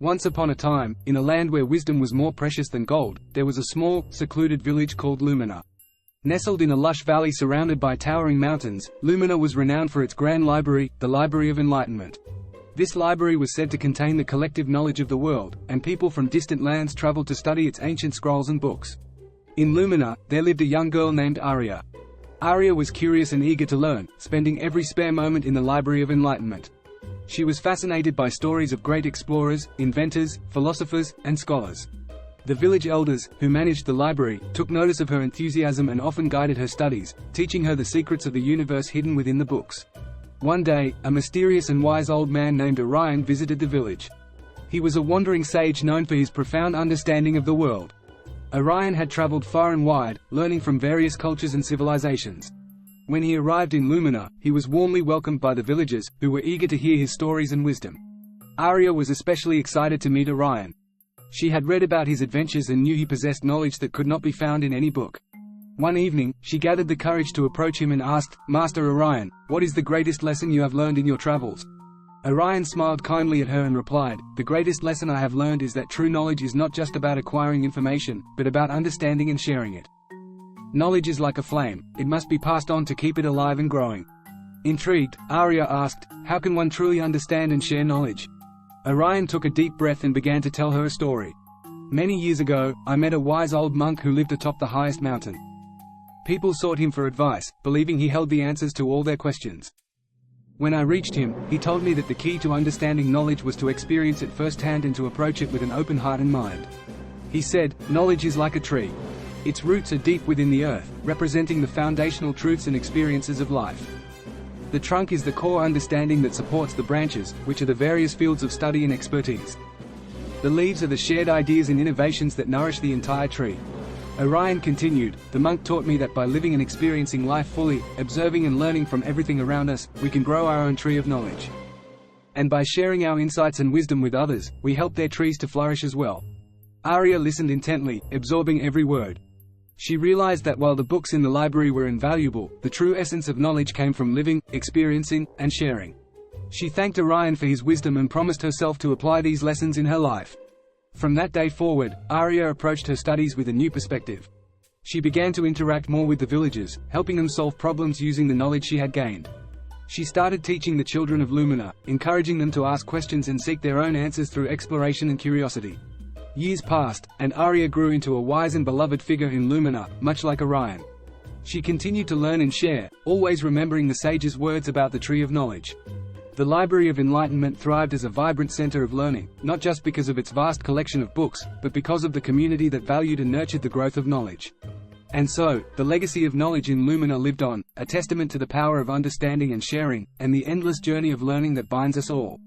Once upon a time, in a land where wisdom was more precious than gold, there was a small, secluded village called Lumina. Nestled in a lush valley surrounded by towering mountains, Lumina was renowned for its grand library, the Library of Enlightenment. This library was said to contain the collective knowledge of the world, and people from distant lands traveled to study its ancient scrolls and books. In Lumina, there lived a young girl named Arya. Arya was curious and eager to learn, spending every spare moment in the Library of Enlightenment. She was fascinated by stories of great explorers, inventors, philosophers, and scholars. The village elders, who managed the library, took notice of her enthusiasm and often guided her studies, teaching her the secrets of the universe hidden within the books. One day, a mysterious and wise old man named Orion visited the village. He was a wandering sage known for his profound understanding of the world. Orion had traveled far and wide, learning from various cultures and civilizations. When he arrived in Lumina, he was warmly welcomed by the villagers, who were eager to hear his stories and wisdom. Arya was especially excited to meet Orion. She had read about his adventures and knew he possessed knowledge that could not be found in any book. One evening, she gathered the courage to approach him and asked, "Master Orion, what is the greatest lesson you have learned in your travels?" Orion smiled kindly at her and replied, "The greatest lesson I have learned is that true knowledge is not just about acquiring information, but about understanding and sharing it. Knowledge is like a flame, it must be passed on to keep it alive and growing." Intrigued, Arya asked, "How can one truly understand and share knowledge?" Orion took a deep breath and began to tell her a story. "Many years ago, I met a wise old monk who lived atop the highest mountain. People sought him for advice, believing he held the answers to all their questions. When I reached him, he told me that the key to understanding knowledge was to experience it firsthand and to approach it with an open heart and mind. He said, 'Knowledge is like a tree. Its roots are deep within the earth, representing the foundational truths and experiences of life. The trunk is the core understanding that supports the branches, which are the various fields of study and expertise. The leaves are the shared ideas and innovations that nourish the entire tree.'" Orion continued, "The monk taught me that by living and experiencing life fully, observing and learning from everything around us, we can grow our own tree of knowledge. And by sharing our insights and wisdom with others, we help their trees to flourish as well." Arya listened intently, absorbing every word. She realized that while the books in the library were invaluable, the true essence of knowledge came from living, experiencing, and sharing. She thanked Orion for his wisdom and promised herself to apply these lessons in her life. From that day forward, Arya approached her studies with a new perspective. She began to interact more with the villagers, helping them solve problems using the knowledge she had gained. She started teaching the children of Lumina, encouraging them to ask questions and seek their own answers through exploration and curiosity. Years passed, and Arya grew into a wise and beloved figure in Lumina, much like Orion. She continued to learn and share, always remembering the sage's words about the Tree of Knowledge. The Library of Enlightenment thrived as a vibrant center of learning, not just because of its vast collection of books, but because of the community that valued and nurtured the growth of knowledge. And so, the legacy of knowledge in Lumina lived on, a testament to the power of understanding and sharing, and the endless journey of learning that binds us all.